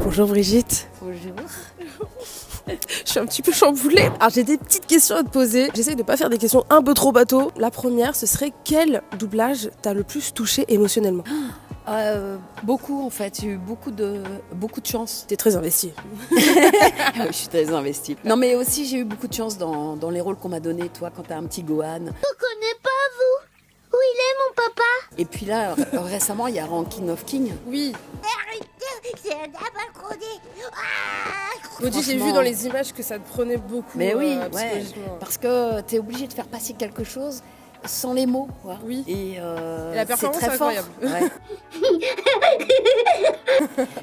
Bonjour Brigitte. Bonjour. Je suis un petit peu chamboulée. Alors j'ai des petites questions à te poser. J'essaye de pas faire des questions un peu trop bateau. La première, ce serait quel doublage t'a le plus touché émotionnellement? Beaucoup en fait, j'ai eu beaucoup de chance. T'es très investie. Je suis très investie. Non mais aussi j'ai eu beaucoup de chance dans les rôles qu'on m'a donnés, toi quand t'as un petit Gohan. Je connais pas vous. Où il est mon papa? Et puis là, récemment, il y a Rankin of King. Oui. Arrêtez, c'est un abracrodé. Gaudi, j'ai vu dans les images que ça te prenait beaucoup. Mais oui, psychologiquement. parce que t'es obligé de faire passer quelque chose sans les mots. Quoi. Oui. Et la performance c'est très est fort. incroyable. Ouais.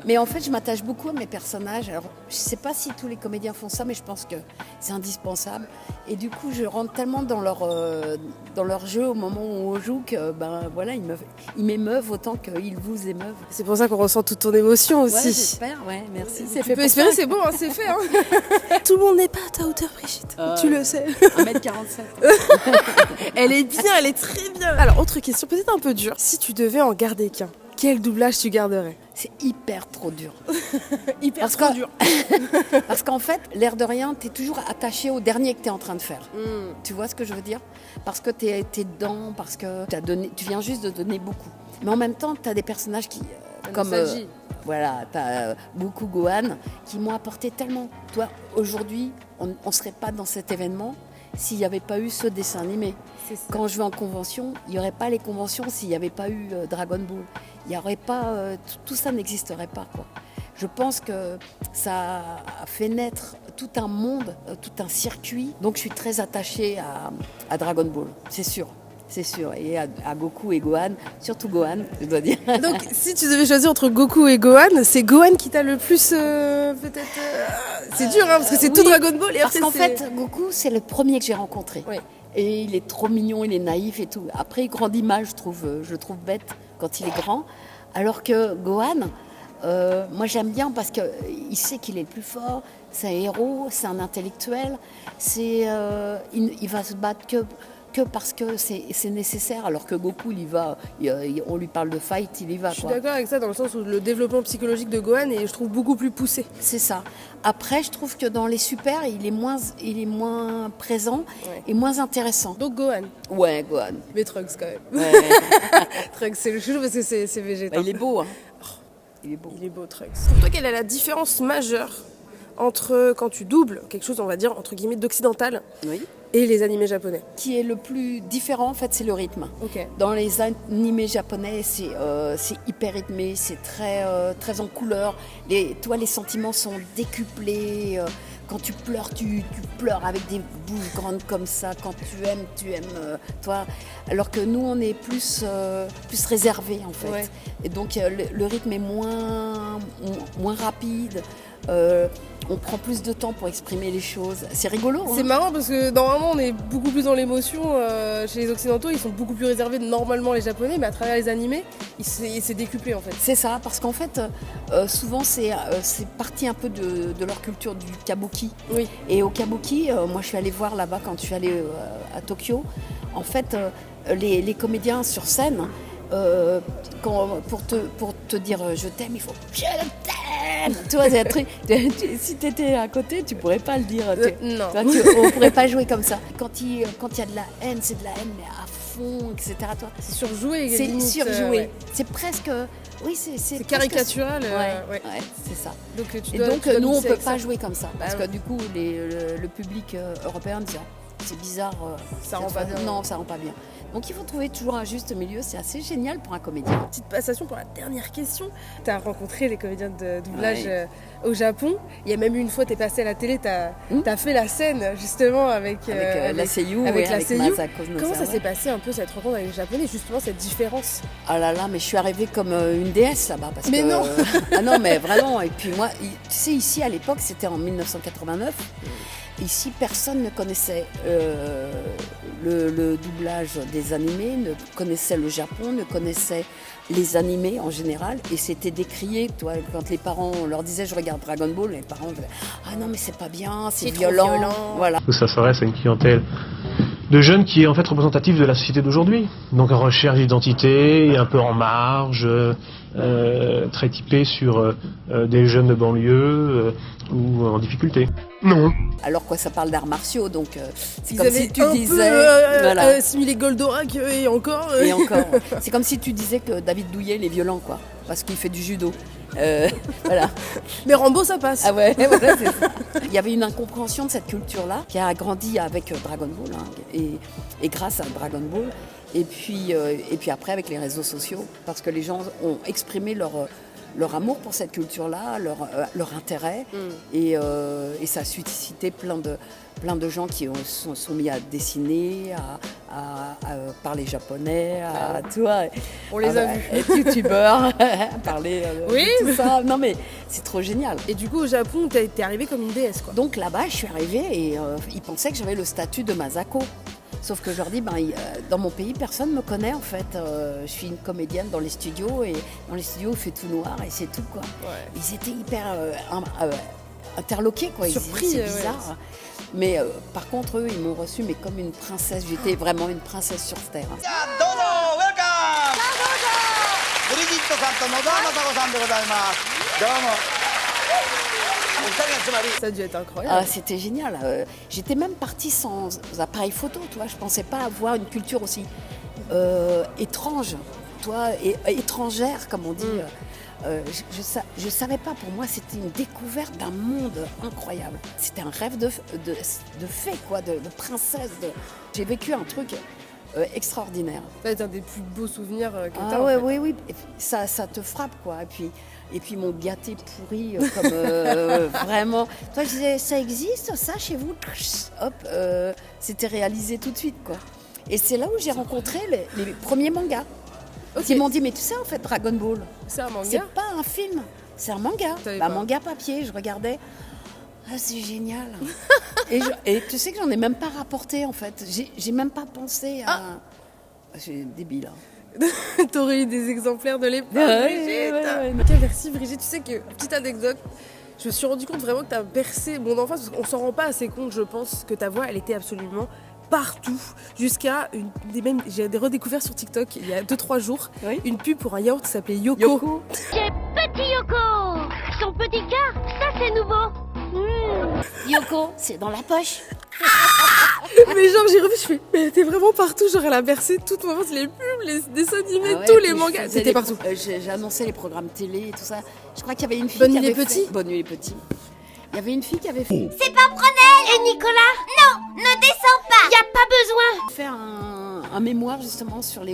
Mais en fait, je m'attache beaucoup à mes personnages. Alors, je sais pas si tous les comédiens font ça, mais je pense que c'est indispensable. Et du coup, je rentre tellement dans leur jeu au moment où on joue que voilà, ils m'émeuvent autant qu'ils vous émeuvent. C'est pour ça qu'on ressent toute ton émotion aussi. Ouais, j'espère, ouais, merci. Tu peux espérer, c'est bon, hein, c'est fait. Hein. Tout le monde n'est pas à ta hauteur, Brigitte. Tu le sais. 1m47. Elle est bien, elle est très bien. Alors, autre question, peut-être un peu dure. Si tu devais en garder qu'un, quel doublage tu garderais? C'est hyper trop dur. Hyper trop dur. Parce qu'en fait, l'air de rien, t'es toujours attaché au dernier que t'es en train de faire. Tu vois ce que je veux dire? Parce que t'es dedans, parce que tu viens juste de donner beaucoup. Mais en même temps, t'as des personnages qui... comme t'as beaucoup Gohan, qui m'ont apporté tellement. Toi, aujourd'hui, on serait pas dans cet événement s'il n'y avait pas eu ce dessin animé. Quand je vais en convention, il n'y aurait pas les conventions s'il n'y avait pas eu Dragon Ball. Il n'y aurait pas... tout ça n'existerait pas, quoi. Je pense que ça a fait naître tout un monde, tout un circuit. Donc je suis très attachée à Dragon Ball, c'est sûr. C'est sûr, et à Goku et Gohan, surtout Gohan, je dois dire. Donc, si tu devais choisir entre Goku et Gohan, c'est Gohan qui t'a le plus, peut-être... C'est dur, hein, parce que c'est tout Dragon Ball. Et parce qu'en fait, Goku, c'est le premier que j'ai rencontré. Oui. Et il est trop mignon, il est naïf et tout. Après, il grandit mal, je le trouve bête quand il est grand. Alors que Gohan, moi j'aime bien parce qu'il sait qu'il est le plus fort, c'est un héros, c'est un intellectuel, il va se battre que parce que c'est nécessaire, alors que Goku, il y va, on lui parle de fight, il y va. Je suis d'accord avec ça, dans le sens où le développement psychologique de Gohan est, je trouve, beaucoup plus poussé. C'est ça. Après, je trouve que dans les super, il est moins présent et moins intéressant. Donc Gohan. Ouais, Gohan. Mais Trunks, quand même. Ouais. Trunks, c'est le chouchou parce que c'est végétal. Il est beau, hein. Il est beau. Il est beau, Trunks. Pour toi, quelle est la différence majeure entre quand tu doubles quelque chose, on va dire, entre guillemets, d'occidental et les animés japonais? Qui est le plus différent, en fait, c'est le rythme. Okay. Dans les animés japonais, c'est hyper rythmé, c'est très en couleur. Les sentiments sont décuplés. Quand tu pleures, tu pleures avec des bouches grandes comme ça. Quand tu aimes, toi. Alors que nous, on est plus réservé, en fait. Ouais. Et donc, le rythme est moins rapide. On prend plus de temps pour exprimer les choses. C'est rigolo. C'est marrant parce que normalement on est beaucoup plus dans l'émotion. Chez les occidentaux, ils sont beaucoup plus réservés normalement les japonais, mais à travers les animés, c'est décuplé en fait. C'est ça, parce qu'en fait, souvent c'est parti un peu de leur culture du kabuki. Oui. Et au kabuki, moi je suis allée voir là-bas quand je suis allée à Tokyo. En fait, les comédiens sur scène, pour te dire je t'aime, il faut je t'aime. Tu vois, c'est un truc. Si tu étais à côté, tu pourrais pas le dire. Non. On pourrait pas jouer comme ça. Quand il y a de la haine, c'est de la haine, mais à fond, etc. C'est surjoué. C'est surjoué. Ouais. C'est presque. Oui, c'est caricatural. Ouais, c'est ça. Donc, nous, on peut pas jouer comme ça. Parce que du coup, le public européen dit c'est bizarre. Ça rend pas bien. Non, ça rend pas bien. Donc il faut trouver toujours un juste milieu, c'est assez génial pour un comédien. Petite passation pour la dernière question. Tu as rencontré les comédiens de doublage au Japon. Il y a même eu une fois, tu es passé à la télé, tu as fait la scène justement avec la Seiyuu. Avec la Seiyuu. Comment ça s'est s'est passé un peu cette rencontre avec les Japonais, justement cette différence? Ah là là, mais je suis arrivée comme une déesse là-bas. Mais non Ah non, mais vraiment. Et puis moi, tu sais, ici à l'époque, c'était en 1989. Ici, personne ne connaissait le doublage des animés, ne connaissait le Japon, ne connaissait les animés en général, et c'était décrié. Toi, quand les parents leur disaient je regarde Dragon Ball, les parents disaient ah non mais c'est pas bien, c'est violent. Voilà. Ça s'adresse à une clientèle de jeunes qui est en fait représentative de la société d'aujourd'hui, donc en recherche d'identité, un peu en marge, très typé sur des jeunes de banlieue ou en difficulté. Non. Alors quoi, ça parle d'arts martiaux, donc c'est Ils comme avaient si tu un disais... peu voilà. similé Goldorak et encore. Et encore, c'est comme si tu disais que David Douillet, il est violent, quoi, parce qu'il fait du judo. Voilà. Mais Rambo, ça passe. Ah ouais, voilà, c'est ça. Il y avait une incompréhension de cette culture-là qui a grandi avec Dragon Ball et grâce à Dragon Ball. Et puis après avec les réseaux sociaux, parce que les gens ont exprimé leur amour pour cette culture-là, leur intérêt. Et ça a suscité plein de gens qui sont mis à dessiner, à parler japonais, tu vois, On les a vus. être youtubeurs, parler Oui, de tout ça. Non mais c'est trop génial. Et du coup, au Japon, t'es arrivée comme une déesse, quoi. Donc là-bas, je suis arrivée et ils pensaient que j'avais le statut de Masako. Sauf que je leur dis, dans mon pays, personne ne me connaît en fait. Je suis une comédienne dans les studios et dans les studios, il fait tout noir et c'est tout, quoi. Ouais. Ils étaient hyper interloqués, quoi. Ils Surpris, disaient, c'est bizarre. Mais par contre, eux, ils m'ont reçue mais comme une princesse. J'étais vraiment une princesse sur terre. どうぞウェルカムブリジットさんと野沢雅子さんでございますどうもお二人がつまり Ça a dû être incroyable. Ah, c'était génial. J'étais même partie sans appareil photo, tu vois. Je pensais pas avoir une culture aussi étrange, toi, et étrangère, comme on dit. Je savais pas. Pour moi, c'était une découverte d'un monde incroyable. C'était un rêve de fée, quoi, de princesse. J'ai vécu un truc extraordinaire. Ça va être un des plus beaux souvenirs que t'as. Ah en ouais, fait. oui, oui. Et puis, ça te frappe, quoi. Et puis mon gâté pourri, comme vraiment. Toi, je disais, ça existe, ça, chez vous? Hop, c'était réalisé tout de suite, quoi. Et c'est là où j'ai rencontré les premiers mangas. Ok. Ils m'ont dit, mais tu sais, en fait, Dragon Ball, C'est un c'est manga. pas un film, c'est un manga. T'avais Un pas. manga papier, je regardais. Ah, c'est génial. et tu sais que j'en ai même pas rapporté, en fait. J'ai même pas pensé à... Je suis débile, hein. T'aurais eu des exemplaires de l'époque, Ouais, Brigitte. ouais. Ok, merci Brigitte. Tu sais que, petite anecdote, je me suis rendu compte vraiment que t'as bercé mon enfance, parce qu'on s'en rend pas assez compte, je pense, que ta voix, elle était absolument partout, jusqu'à j'ai redécouvert sur TikTok il y a 2-3 jours Oui. une pub pour un yaourt qui s'appelait Yoko. Yoko. C'est Petit Yoko. Son petit cœur, ça c'est nouveau. Yoko, c'est dans la poche. Mais genre j'ai revu, je fais, mais elle était vraiment partout, genre elle a bercé toute mon enfance, les pubs, les dessins animés, Ah ouais, tous puis les je mangas, faisais c'était partout. J'ai annoncé les programmes télé et tout ça. Je crois qu'il y avait une fille Bonne qui nuit les avait petits. fait... Bonne nuit les petits. Il y avait une fille qui avait fait C'est pas Brunel et Nicolas. Non, ne descends pas. Y a pas besoin. un mémoire justement sur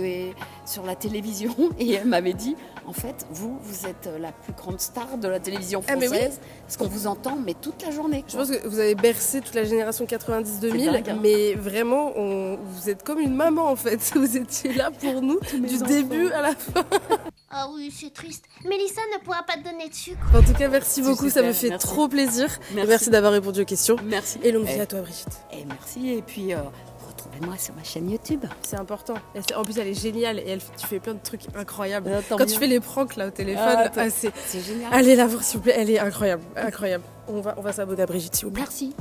la télévision et elle m'avait dit, en fait, vous êtes la plus grande star de la télévision Ah, mais oui. française parce qu'on vous entend mais toute la journée. Je pense que vous avez bercé toute la génération 90-2000, C'est dingue, hein. mais vraiment, vous êtes comme une maman en fait. Vous étiez là pour nous du enfants. début à la fin. Ah oui, c'est triste. Mélissa ne pourra pas te donner de sucre. En tout cas, merci beaucoup, ça super, me fait merci. trop plaisir. Merci. Merci d'avoir répondu aux questions. Merci. Et longue vie à toi, Brigitte. Et merci. Et puis, retrouvez-moi sur ma chaîne YouTube. C'est important. En plus, elle est géniale et tu fais plein de trucs incroyables. Tant Quand mieux. tu fais les pranks là au téléphone, C'est génial. allez la voir s'il vous plaît, elle est incroyable, incroyable. On va s'abonner à Brigitte s'il vous plaît. Merci.